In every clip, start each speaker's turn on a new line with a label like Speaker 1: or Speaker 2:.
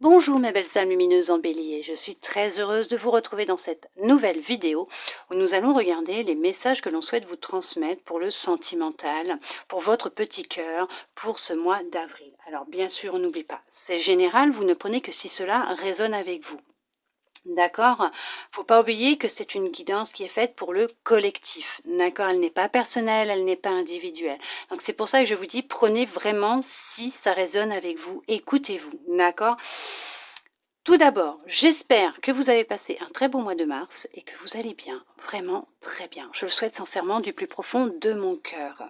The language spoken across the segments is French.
Speaker 1: Bonjour mes belles âmes lumineuses en bélier, je suis très heureuse de vous retrouver dans cette nouvelle vidéo où nous allons regarder les messages que l'on souhaite vous transmettre pour le sentimental, pour votre petit cœur, pour ce mois d'avril. Alors bien sûr, on n'oublie pas, c'est général, vous ne prenez que si cela résonne avec vous. D'accord? Faut pas oublier que c'est une guidance qui est faite pour le collectif. D'accord? Elle n'est pas personnelle, elle n'est pas individuelle. Donc c'est pour ça que je vous dis, prenez vraiment si ça résonne avec vous, écoutez-vous. D'accord? Tout d'abord, j'espère que vous avez passé un très bon mois de mars et que vous allez bien, vraiment très bien. Je le souhaite sincèrement du plus profond de mon cœur.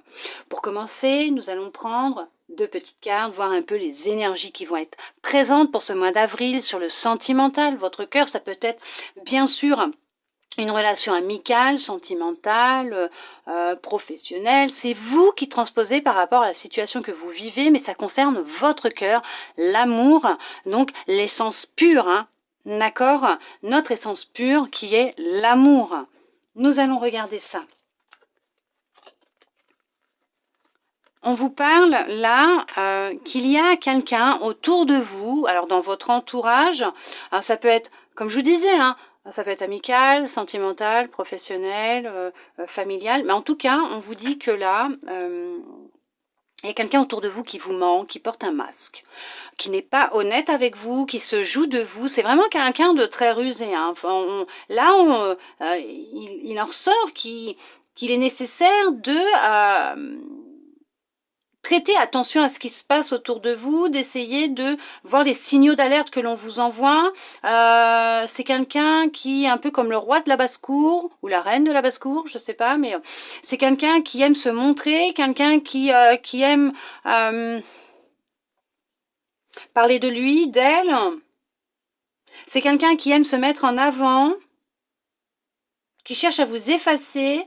Speaker 1: Pour commencer, nous allons prendre deux petites cartes, voir un peu les énergies qui vont être présentes pour ce mois d'avril sur le sentimental. Votre cœur, ça peut être bien sûr une relation amicale, sentimentale, professionnelle. C'est vous qui transposez par rapport à la situation que vous vivez, mais ça concerne votre cœur, l'amour, donc l'essence pure, hein, d'accord? Notre essence pure qui est l'amour. Nous allons regarder ça. On vous parle là qu'il y a quelqu'un autour de vous, alors dans votre entourage, alors ça peut être, comme je vous disais, hein, ça peut être amical, sentimental, professionnel, familial, mais en tout cas, on vous dit que là, il y a quelqu'un autour de vous qui vous ment, qui porte un masque, qui n'est pas honnête avec vous, qui se joue de vous. C'est vraiment quelqu'un de très rusé. Hein. Enfin, il en ressort qu'il est nécessaire de prêtez attention à ce qui se passe autour de vous, d'essayer de voir les signaux d'alerte que l'on vous envoie. C'est quelqu'un qui est un peu comme le roi de la basse-cour, ou la reine de la basse-cour, je sais pas, mais c'est quelqu'un qui aime se montrer, quelqu'un qui aime parler de lui, d'elle. C'est quelqu'un qui aime se mettre en avant, qui cherche à vous effacer,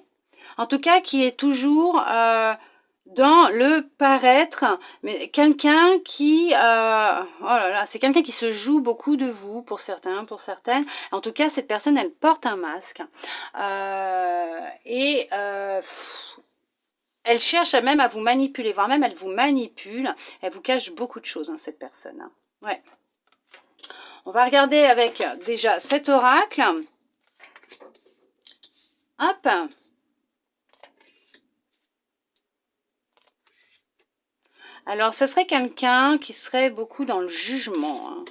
Speaker 1: en tout cas qui est toujours dans le paraître, mais quelqu'un qui, oh là là, c'est quelqu'un qui se joue beaucoup de vous, pour certains, pour certaines. En tout cas, cette personne, elle porte un masque. Elle cherche même à vous manipuler, voire même elle vous manipule. Elle vous cache beaucoup de choses, hein, cette personne. Hein. Ouais. On va regarder avec déjà cet oracle. Hop. Alors, ce serait quelqu'un qui serait beaucoup dans le jugement. Hein.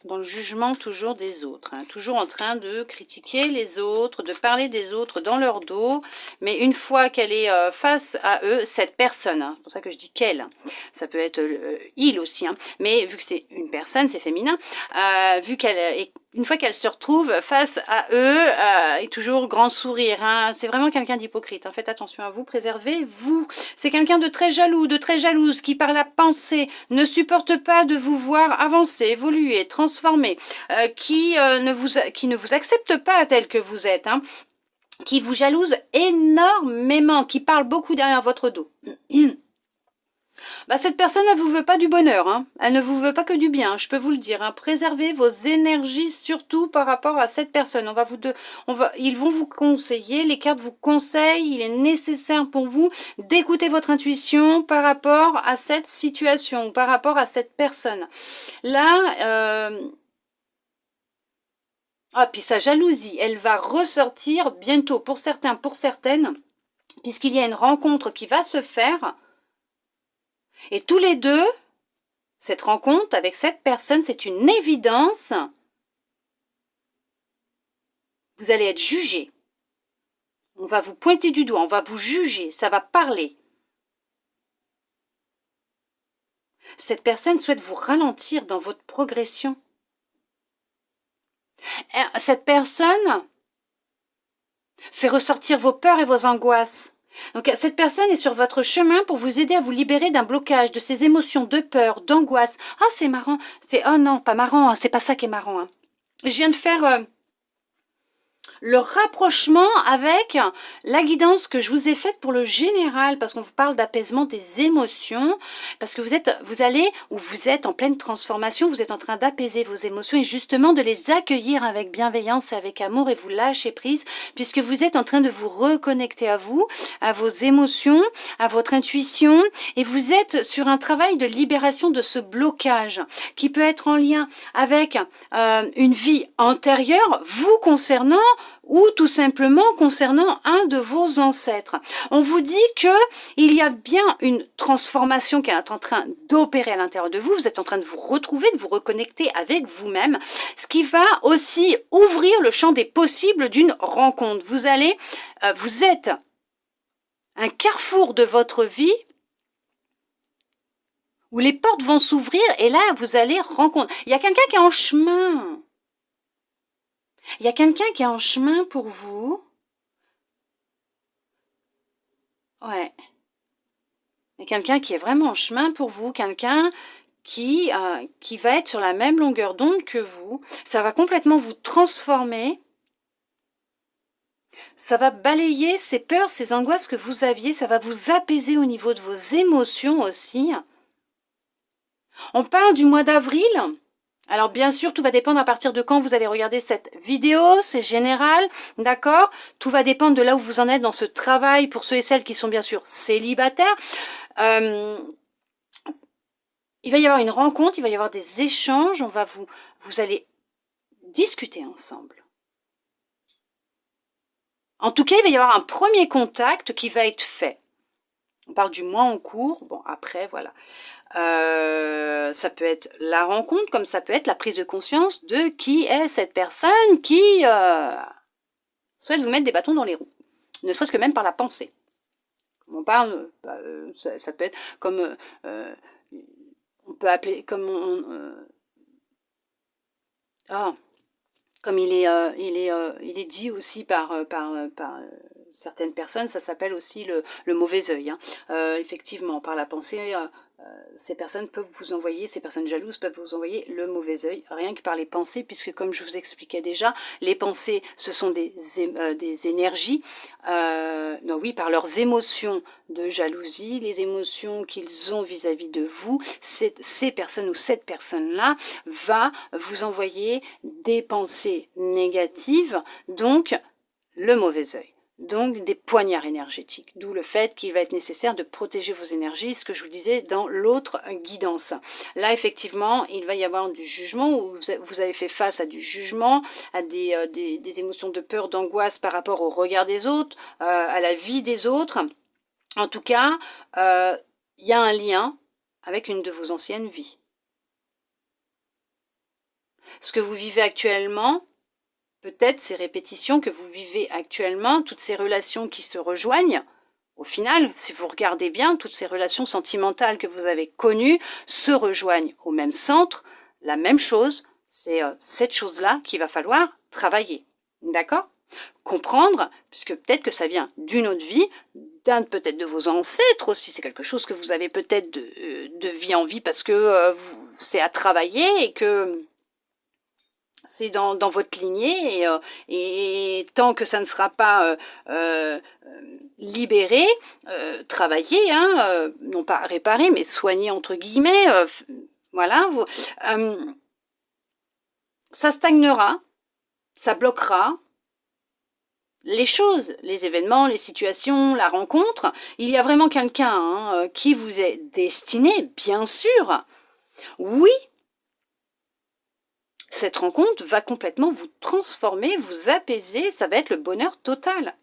Speaker 1: Dans le jugement toujours des autres. Hein. Toujours en train de critiquer les autres, de parler des autres dans leur dos. Mais une fois qu'elle est face à eux, cette personne, hein, c'est pour ça que je dis qu'elle, ça peut être il aussi, hein, mais vu que c'est une personne, c'est féminin, vu qu'elle est une fois qu'elle se retrouve face à eux, et toujours grand sourire. Hein. C'est vraiment quelqu'un d'hypocrite. Hein. Faites attention à vous, préservez-vous. C'est quelqu'un de très jaloux, de très jalouse, qui par la pensée ne supporte pas de vous voir avancer, évoluer, transformer, qui ne vous accepte pas tel que vous êtes, hein, qui vous jalouse énormément, qui parle beaucoup derrière votre dos. Bah, cette personne, elle vous veut pas du bonheur, hein. Elle ne vous veut pas que du bien, je peux vous le dire. Hein. Préservez vos énergies surtout par rapport à cette personne. Ils vont vous conseiller, les cartes vous conseillent, il est nécessaire pour vous d'écouter votre intuition par rapport à cette situation, par rapport à cette personne. Là, puis sa jalousie, elle va ressortir bientôt pour certains, pour certaines, puisqu'il y a une rencontre qui va se faire. Et tous les deux, cette rencontre avec cette personne, c'est une évidence. Vous allez être jugé. On va vous pointer du doigt, on va vous juger, ça va parler. Cette personne souhaite vous ralentir dans votre progression. Cette personne fait ressortir vos peurs et vos angoisses. Donc cette personne est sur votre chemin pour vous aider à vous libérer d'un blocage, de ces émotions de peur, d'angoisse. Ah, c'est marrant. Oh non, pas marrant, c'est pas ça qui est marrant. Hein. Je viens de faire le rapprochement avec la guidance que je vous ai faite pour le général, parce qu'on vous parle d'apaisement des émotions, parce que vous êtes en pleine transformation, vous êtes en train d'apaiser vos émotions et justement de les accueillir avec bienveillance et avec amour et vous lâcher prise, puisque vous êtes en train de vous reconnecter à vous, à vos émotions, à votre intuition, et vous êtes sur un travail de libération de ce blocage qui peut être en lien avec une vie antérieure, vous concernant, ou tout simplement concernant un de vos ancêtres. On vous dit que il y a bien une transformation qui est en train d'opérer à l'intérieur de vous. Vous êtes en train de vous retrouver, de vous reconnecter avec vous-même, ce qui va aussi ouvrir le champ des possibles d'une rencontre. Vous êtes un carrefour de votre vie où les portes vont s'ouvrir et là, vous allez rencontrer. Il y a quelqu'un qui est en chemin. Il y a quelqu'un qui est en chemin pour vous. Ouais. Il y a quelqu'un qui est vraiment en chemin pour vous, quelqu'un qui va être sur la même longueur d'onde que vous. Ça va complètement vous transformer. Ça va balayer ces peurs, ces angoisses que vous aviez. Ça va vous apaiser au niveau de vos émotions aussi. On parle du mois d'avril. Alors bien sûr, tout va dépendre à partir de quand vous allez regarder cette vidéo, c'est général, d'accord? Tout va dépendre de là où vous en êtes dans ce travail pour ceux et celles qui sont bien sûr célibataires. Il va y avoir une rencontre, il va y avoir des échanges, vous allez discuter ensemble. En tout cas, il va y avoir un premier contact qui va être fait. On parle du mois en cours, bon après voilà. Ça peut être la rencontre, comme ça peut être la prise de conscience de qui est cette personne qui souhaite vous mettre des bâtons dans les roues, ne serait-ce que même par la pensée. Comme on parle, ça peut être comme on peut appeler comme comme il est dit aussi par certaines personnes, ça s'appelle aussi le mauvais œil. Hein. Effectivement, par la pensée, ces personnes jalouses peuvent vous envoyer le mauvais œil, rien que par les pensées, puisque comme je vous expliquais déjà, les pensées, ce sont des énergies, non, oui, par leurs émotions de jalousie, les émotions qu'ils ont vis-à-vis de vous, ces personnes ou cette personne-là va vous envoyer des pensées négatives, donc le mauvais œil. Donc des poignards énergétiques, d'où le fait qu'il va être nécessaire de protéger vos énergies, ce que je vous disais dans l'autre guidance. Là, effectivement, il va y avoir du jugement, où vous avez fait face à du jugement, à des émotions de peur, d'angoisse par rapport au regard des autres, à la vie des autres. En tout cas, il y a un lien avec une de vos anciennes vies. Ce que vous vivez actuellement, peut-être ces répétitions que vous vivez actuellement, toutes ces relations qui se rejoignent, au final, si vous regardez bien, toutes ces relations sentimentales que vous avez connues se rejoignent au même centre. La même chose, c'est cette chose-là qu'il va falloir travailler. D'accord? Comprendre, puisque peut-être que ça vient d'une autre vie, d'un peut-être de vos ancêtres aussi, c'est quelque chose que vous avez peut-être de vie en vie parce que c'est à travailler et que c'est dans votre lignée et tant que ça ne sera pas libéré, travailler, hein, non pas réparer, mais soigner entre guillemets, voilà, ça stagnera, ça bloquera les choses, les événements, les situations, la rencontre. Il y a vraiment quelqu'un qui vous est destiné, bien sûr, oui. Cette rencontre va complètement vous transformer, vous apaiser, ça va être le bonheur total.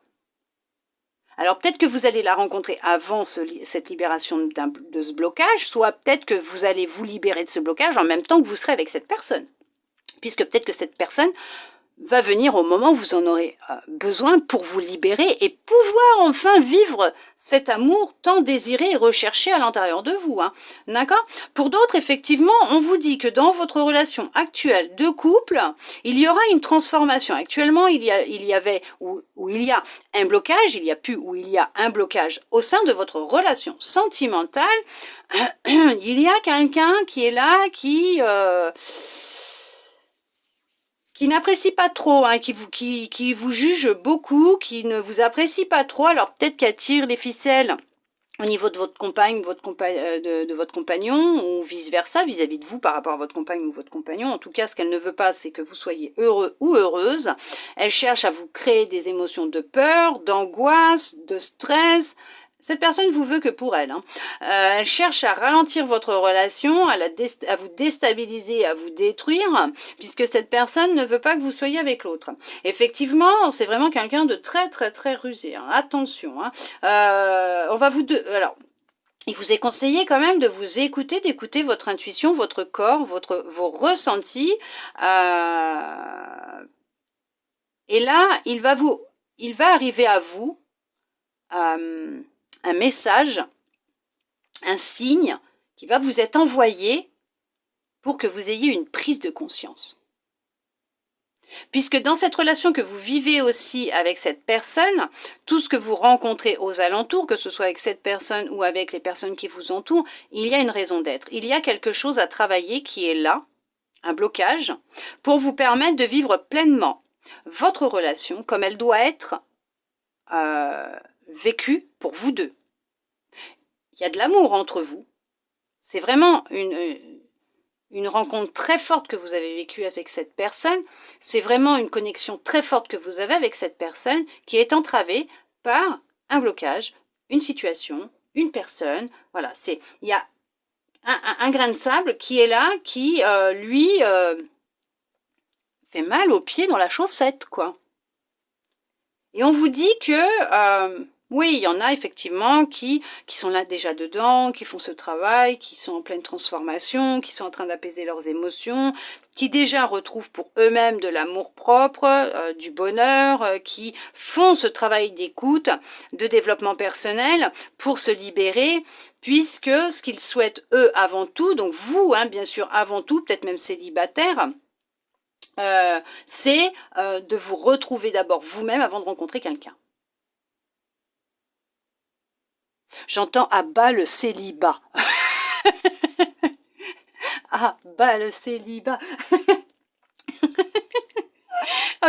Speaker 1: Alors peut-être que vous allez la rencontrer avant cette libération de ce blocage, soit peut-être que vous allez vous libérer de ce blocage en même temps que vous serez avec cette personne. Puisque peut-être que cette personne va venir au moment où vous en aurez besoin pour vous libérer et pouvoir enfin vivre cet amour tant désiré et recherché à l'intérieur de vous. Hein. D'accord? Pour d'autres, effectivement, on vous dit que dans votre relation actuelle de couple, il y aura une transformation. Actuellement, il y avait où il y a un blocage, il y a plus où il y a un blocage au sein de votre relation sentimentale. Il y a quelqu'un qui est là, qui qui n'apprécie pas trop, hein, qui vous juge beaucoup, qui ne vous apprécie pas trop, alors peut-être qu'elle tire les ficelles au niveau de votre compagne, de votre compagnon, ou vice-versa, vis-à-vis de vous par rapport à votre compagne ou votre compagnon. En tout cas, ce qu'elle ne veut pas, c'est que vous soyez heureux ou heureuse. Elle cherche à vous créer des émotions de peur, d'angoisse, de stress. Cette personne vous veut que pour elle. Hein. Elle cherche à ralentir votre relation, à vous déstabiliser, à vous détruire, puisque cette personne ne veut pas que vous soyez avec l'autre. Effectivement, c'est vraiment quelqu'un de très très très rusé. Hein. Attention. Hein. On va alors, il vous est conseillé quand même de vous écouter, d'écouter votre intuition, votre corps, vos ressentis. Et là, il va arriver à vous un message, un signe qui va vous être envoyé pour que vous ayez une prise de conscience. Puisque dans cette relation que vous vivez aussi avec cette personne, tout ce que vous rencontrez aux alentours, que ce soit avec cette personne ou avec les personnes qui vous entourent, il y a une raison d'être. Il y a quelque chose à travailler qui est là, un blocage, pour vous permettre de vivre pleinement votre relation comme elle doit être vécue pour vous deux. Il y a de l'amour entre vous. C'est vraiment une rencontre très forte que vous avez vécue avec cette personne. C'est vraiment une connexion très forte que vous avez avec cette personne qui est entravée par un blocage, une situation, une personne. Voilà, il y a un grain de sable qui est là, qui, lui, fait mal aux pieds dans la chaussette, quoi. Et on vous dit que... oui, il y en a effectivement qui sont là déjà dedans, qui font ce travail, qui sont en pleine transformation, qui sont en train d'apaiser leurs émotions, qui déjà retrouvent pour eux-mêmes de l'amour-propre, du bonheur, qui font ce travail d'écoute, de développement personnel pour se libérer, puisque ce qu'ils souhaitent eux avant tout, donc vous, hein, bien sûr avant tout, peut-être même célibataire, c'est de vous retrouver d'abord vous-même avant de rencontrer quelqu'un. J'entends à bas le célibat. À bas le célibat.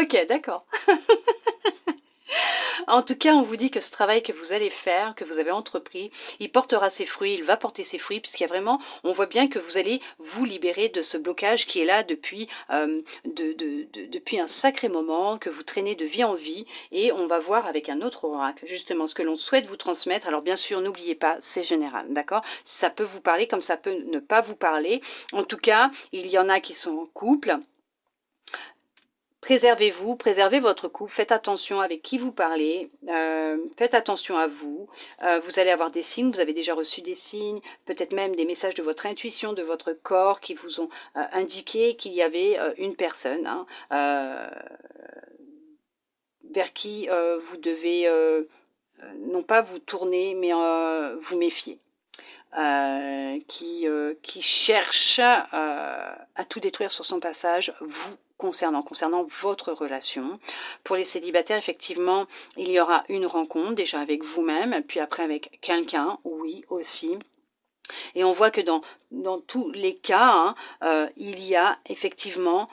Speaker 1: Ok, d'accord. En tout cas, on vous dit que ce travail que vous allez faire, que vous avez entrepris, il portera ses fruits, il va porter ses fruits, puisqu'il y a vraiment, on voit bien que vous allez vous libérer de ce blocage qui est là depuis, depuis un sacré moment, que vous traînez de vie en vie, et on va voir avec un autre oracle, justement, ce que l'on souhaite vous transmettre. Alors bien sûr, n'oubliez pas, c'est général, d'accord? Ça peut vous parler comme ça peut ne pas vous parler. En tout cas, il y en a qui sont en couple. Préservez-vous, préservez votre couple, faites attention avec qui vous parlez, faites attention à vous. Vous allez avoir des signes, vous avez déjà reçu des signes, peut-être même des messages de votre intuition, de votre corps qui vous ont indiqué qu'il y avait une personne vers qui vous devez non pas vous tourner, mais vous méfier. Qui cherche à tout détruire sur son passage, vous concernant votre relation. Pour les célibataires, effectivement, il y aura une rencontre, déjà avec vous-même, puis après avec quelqu'un, oui, aussi. Et on voit que dans tous les cas, il y a effectivement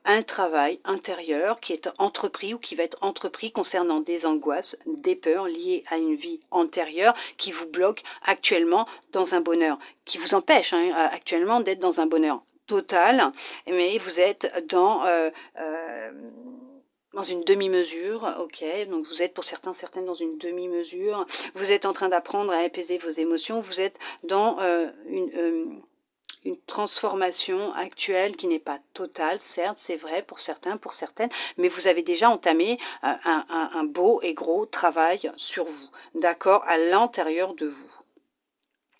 Speaker 1: un travail intérieur qui est entrepris ou qui va être entrepris concernant des angoisses, des peurs liées à une vie antérieure qui vous bloquent actuellement dans un bonheur, qui vous empêche actuellement d'être dans un bonheur total, mais vous êtes dans une demi-mesure, ok, donc vous êtes pour certaines dans une demi-mesure, vous êtes en train d'apprendre à apaiser vos émotions, vous êtes dans une transformation actuelle qui n'est pas totale, certes, c'est vrai pour certains, pour certaines, mais vous avez déjà entamé un beau et gros travail sur vous, d'accord, à l'intérieur de vous.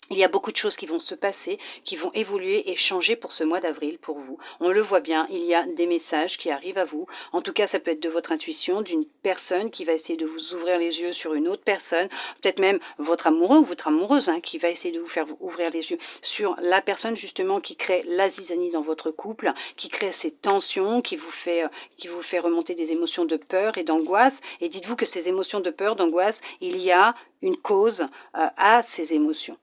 Speaker 1: Il y a beaucoup de choses qui vont se passer, qui vont évoluer et changer pour ce mois d'avril pour vous. On le voit bien, il y a des messages qui arrivent à vous. En tout cas, ça peut être de votre intuition, d'une personne qui va essayer de vous ouvrir les yeux sur une autre personne, peut-être même votre amoureux ou votre amoureuse qui va essayer de vous faire ouvrir les yeux sur la personne justement qui crée la zizanie dans votre couple, qui crée ces tensions, qui vous fait remonter des émotions de peur et d'angoisse. Et dites-vous que ces émotions de peur, d'angoisse, il y a une cause à ces émotions.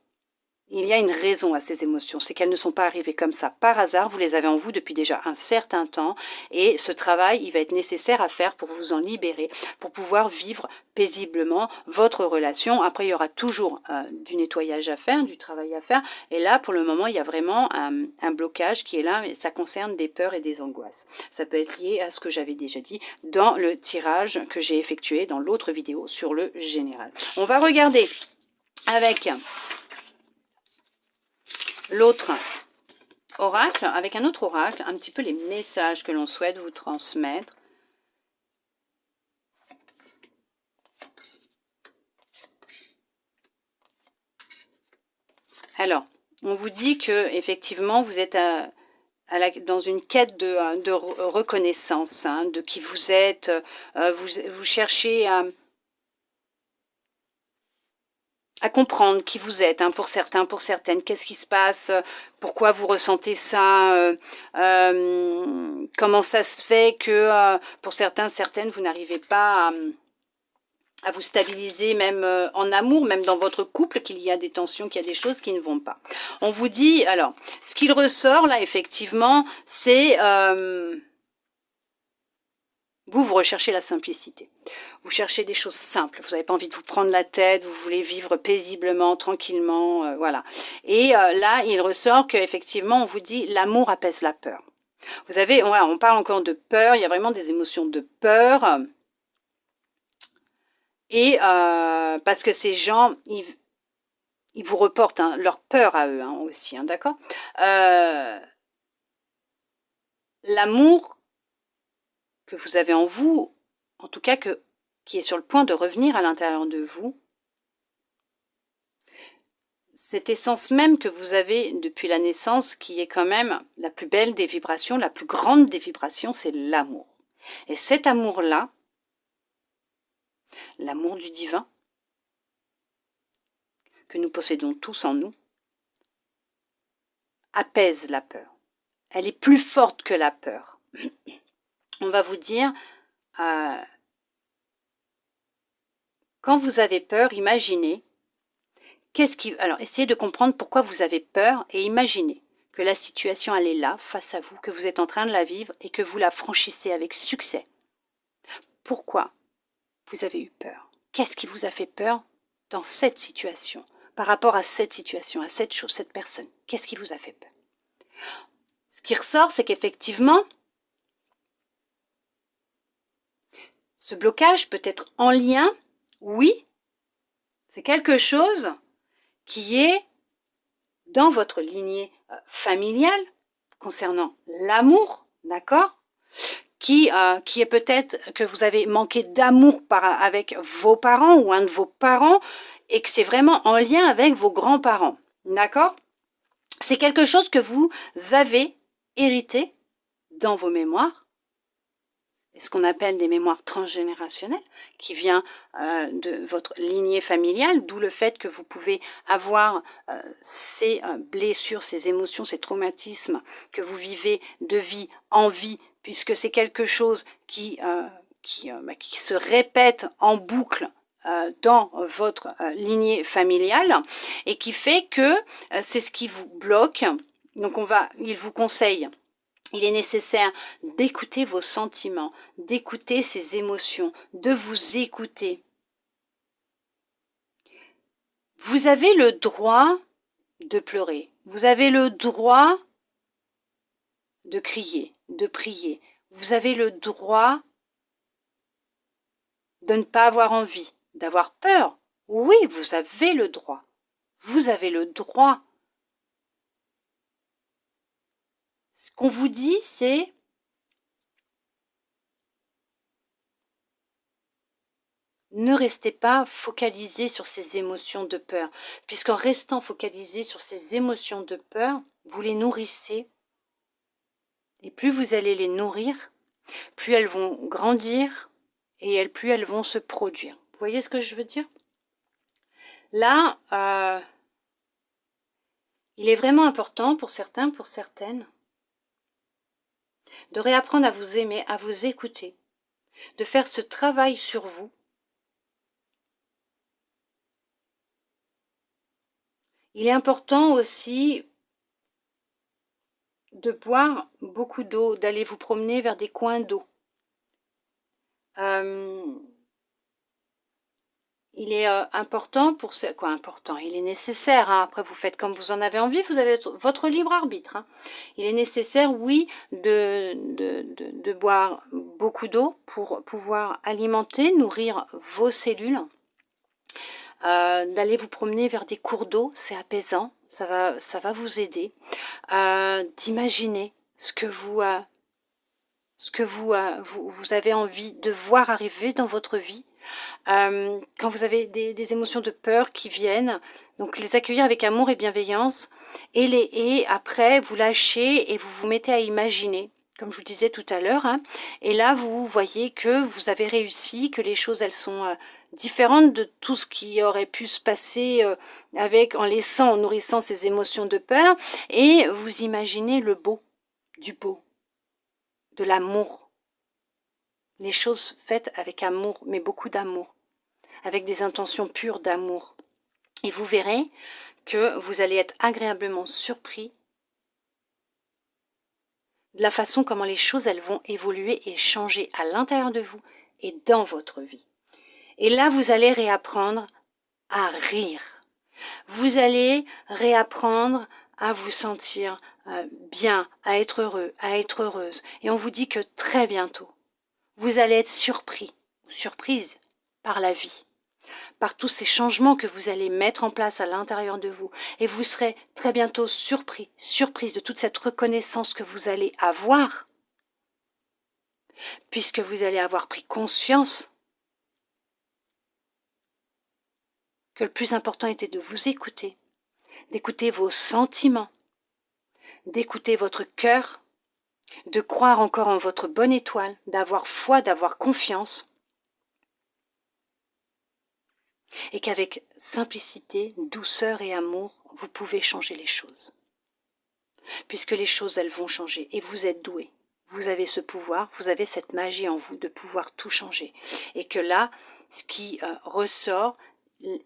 Speaker 1: Il y a une raison à ces émotions, c'est qu'elles ne sont pas arrivées comme ça par hasard, vous les avez en vous depuis déjà un certain temps et ce travail, il va être nécessaire à faire pour vous en libérer, pour pouvoir vivre paisiblement votre relation. Après, il y aura toujours du nettoyage à faire, du travail à faire et là, pour le moment, il y a vraiment un blocage qui est là, mais ça concerne des peurs et des angoisses. Ça peut être lié à ce que j'avais déjà dit dans le tirage que j'ai effectué dans l'autre vidéo sur le général. On va regarder avec l'autre oracle, avec un autre oracle, un petit peu les messages que l'on souhaite vous transmettre. Alors, on vous dit que effectivement vous êtes dans une quête de reconnaissance, hein, de qui vous êtes, vous cherchez à comprendre qui vous êtes, hein, pour certains, pour certaines, qu'est-ce qui se passe, pourquoi vous ressentez ça, comment ça se fait que pour certains, certaines, vous n'arrivez pas à vous stabiliser même en amour, même dans votre couple, qu'il y a des tensions, qu'il y a des choses qui ne vont pas. On vous dit, alors, ce qu'il ressort là, effectivement, c'est... vous recherchez la simplicité. Vous cherchez des choses simples. Vous n'avez pas envie de vous prendre la tête. Vous voulez vivre paisiblement, tranquillement, voilà. Et là, il ressort qu'effectivement, on vous dit l'amour apaise la peur. Vous avez, voilà, on parle encore de peur. Il y a vraiment des émotions de peur. Et parce que ces gens, ils vous reportent hein, leur peur à eux hein, aussi, hein, d'accord. L'amour que vous avez en vous, en tout cas qui est sur le point de revenir à l'intérieur de vous, cette essence même que vous avez depuis la naissance, qui est quand même la plus belle des vibrations, la plus grande des vibrations, c'est l'amour. Et cet amour-là, l'amour du divin, que nous possédons tous en nous, apaise la peur. Elle est plus forte que la peur. On va vous dire, quand vous avez peur, imaginez, alors essayez de comprendre pourquoi vous avez peur et imaginez que la situation elle est là, face à vous, que vous êtes en train de la vivre et que vous la franchissez avec succès. Pourquoi vous avez eu peur? Qu'est-ce qui vous a fait peur dans cette situation, par rapport à cette situation, à cette chose, cette personne? Qu'est-ce qui vous a fait peur? Ce qui ressort, c'est qu'effectivement, ce blocage peut être en lien, oui, c'est quelque chose qui est dans votre lignée familiale, concernant l'amour, d'accord, qui est peut-être que vous avez manqué d'amour avec vos parents ou un de vos parents, et que c'est vraiment en lien avec vos grands-parents, d'accord. C'est quelque chose que vous avez hérité dans vos mémoires, ce qu'on appelle des mémoires transgénérationnelles, qui vient de votre lignée familiale, d'où le fait que vous pouvez avoir ces blessures, ces émotions, ces traumatismes que vous vivez de vie en vie, puisque c'est quelque chose qui se répète en boucle dans votre lignée familiale et qui fait que c'est ce qui vous bloque. Donc il vous conseille, il est nécessaire d'écouter vos sentiments, d'écouter ces émotions, de vous écouter. Vous avez le droit de pleurer, vous avez le droit de crier, de prier, vous avez le droit de ne pas avoir envie, d'avoir peur. Oui, vous avez le droit. Vous avez le droit. Ce qu'on vous dit, c'est ne restez pas focalisé sur ces émotions de peur, puisqu'en restant focalisé sur ces émotions de peur, vous les nourrissez. Et plus vous allez les nourrir, plus elles vont grandir et plus elles vont se produire. Vous voyez ce que je veux dire? Là, il est vraiment important pour certains, pour certaines, de réapprendre à vous aimer, à vous écouter, de faire ce travail sur vous. Il est important aussi de boire beaucoup d'eau, d'aller vous promener vers des coins d'eau. Il est important pour ce... Quoi important? Il est nécessaire, hein, après vous faites comme vous en avez envie, vous avez votre libre arbitre. Hein. Il est nécessaire, oui, de boire beaucoup d'eau pour pouvoir alimenter, nourrir vos cellules. D'aller vous promener vers des cours d'eau, c'est apaisant, ça va vous aider. D'imaginer ce que vous avez envie de voir arriver dans votre vie. Quand vous avez des émotions de peur qui viennent, donc les accueillir avec amour et bienveillance, et après vous lâchez et vous vous mettez à imaginer, comme je vous disais tout à l'heure, hein, et là vous voyez que vous avez réussi, que les choses elles sont différentes de tout ce qui aurait pu se passer en nourrissant ces émotions de peur, et vous imaginez le beau, du beau, de l'amour, les choses faites avec amour, mais beaucoup d'amour, avec des intentions pures d'amour. Et vous verrez que vous allez être agréablement surpris de la façon comment les choses elles vont évoluer et changer à l'intérieur de vous et dans votre vie. Et là, vous allez réapprendre à rire. Vous allez réapprendre à vous sentir bien, à être heureux, à être heureuse. Et on vous dit que très bientôt, vous allez être surpris, surprise par la vie, par tous ces changements que vous allez mettre en place à l'intérieur de vous. Et vous serez très bientôt surpris, surprise de toute cette reconnaissance que vous allez avoir, puisque vous allez avoir pris conscience que le plus important était de vous écouter, d'écouter vos sentiments, d'écouter votre cœur, de croire encore en votre bonne étoile, d'avoir foi, d'avoir confiance, et qu'avec simplicité, douceur et amour, vous pouvez changer les choses. Puisque les choses, elles vont changer, et vous êtes doué. Vous avez ce pouvoir, vous avez cette magie en vous de pouvoir tout changer. Et que là, ce qui ressort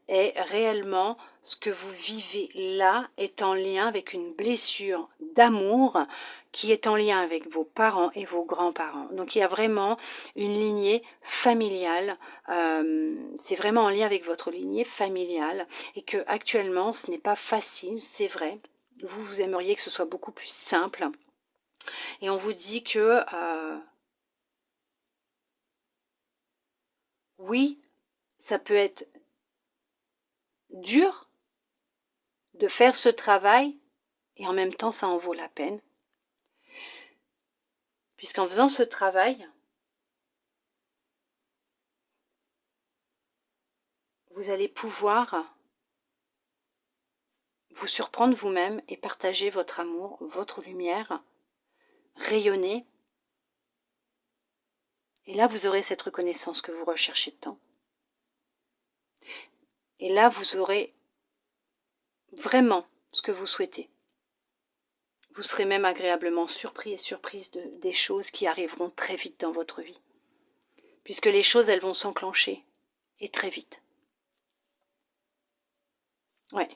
Speaker 1: est réellement ce que vous vivez là est en lien avec une blessure d'amour qui est en lien avec vos parents et vos grands-parents. Donc il y a vraiment une lignée familiale, c'est vraiment en lien avec votre lignée familiale et que actuellement ce n'est pas facile, c'est vrai. Vous aimeriez que ce soit beaucoup plus simple. Et on vous dit que oui, ça peut être dur de faire ce travail et en même temps ça en vaut la peine. Puisqu'en faisant ce travail, vous allez pouvoir vous surprendre vous-même et partager votre amour, votre lumière, rayonner. Et là, vous aurez cette reconnaissance que vous recherchez tant. Et là, vous aurez vraiment ce que vous souhaitez. Vous serez même agréablement surpris et surprise des choses qui arriveront très vite dans votre vie. Puisque les choses, elles vont s'enclencher. Et très vite. Ouais.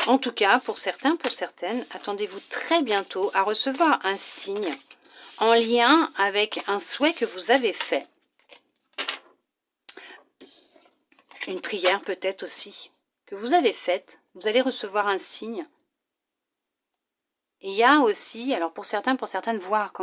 Speaker 1: En tout cas, pour certains, pour certaines, attendez-vous très bientôt à recevoir un signe en lien avec un souhait que vous avez fait. Une prière peut-être aussi que vous avez faite. Vous allez recevoir un signe. Et il y a aussi, alors pour certains, pour certaines, voir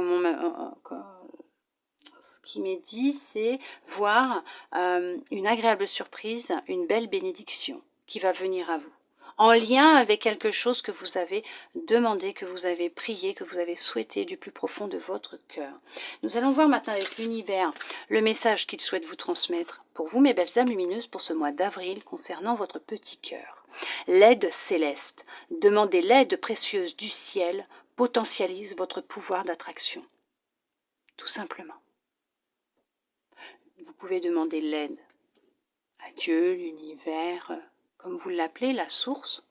Speaker 1: ce qui m'est dit, c'est voir une agréable surprise, une belle bénédiction qui va venir à vous. En lien avec quelque chose que vous avez demandé, que vous avez prié, que vous avez souhaité du plus profond de votre cœur. Nous allons voir maintenant avec l'univers le message qu'il souhaite vous transmettre pour vous, mes belles âmes lumineuses, pour ce mois d'avril concernant votre petit cœur. L'aide céleste, demandez l'aide précieuse du ciel, potentialise votre pouvoir d'attraction. Tout simplement. Vous pouvez demander l'aide à Dieu, l'univers, comme vous l'appelez, la source.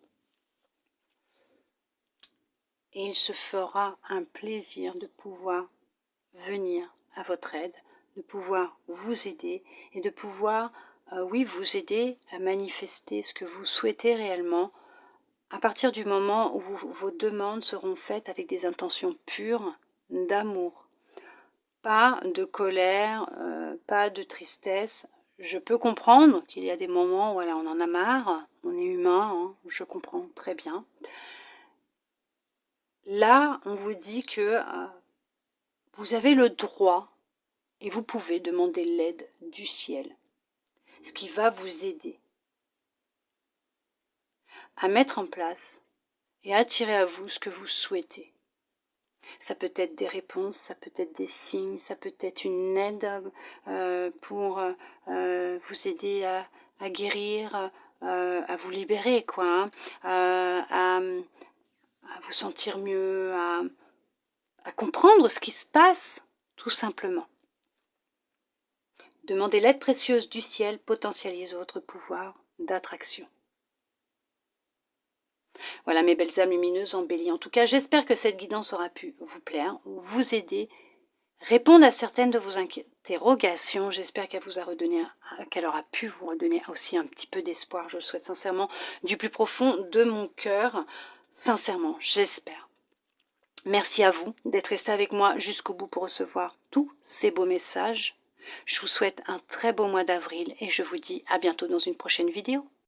Speaker 1: Et il se fera un plaisir de pouvoir venir à votre aide, de pouvoir vous aider et de pouvoir oui, vous aider à manifester ce que vous souhaitez réellement à partir du moment où vos demandes seront faites avec des intentions pures d'amour. Pas de colère, pas de tristesse. Je peux comprendre qu'il y a des moments où voilà, on en a marre, on est humain, hein, je comprends très bien. Là, on vous dit que vous avez le droit et vous pouvez demander l'aide du ciel, ce qui va vous aider à mettre en place et à attirer à vous ce que vous souhaitez. Ça peut être des réponses, ça peut être des signes, ça peut être une aide pour vous aider à guérir, à vous libérer, quoi, hein, à vous sentir mieux, à comprendre ce qui se passe, tout simplement. Demandez l'aide précieuse du ciel, potentialise votre pouvoir d'attraction. Voilà mes belles âmes lumineuses embellies. En tout cas, j'espère que cette guidance aura pu vous plaire, vous aider, répondre à certaines de vos interrogations. J'espère qu'elle aura pu vous redonner aussi un petit peu d'espoir. Je le souhaite sincèrement du plus profond de mon cœur. Sincèrement, j'espère. Merci à vous d'être resté avec moi jusqu'au bout pour recevoir tous ces beaux messages. Je vous souhaite un très beau mois d'avril et je vous dis à bientôt dans une prochaine vidéo.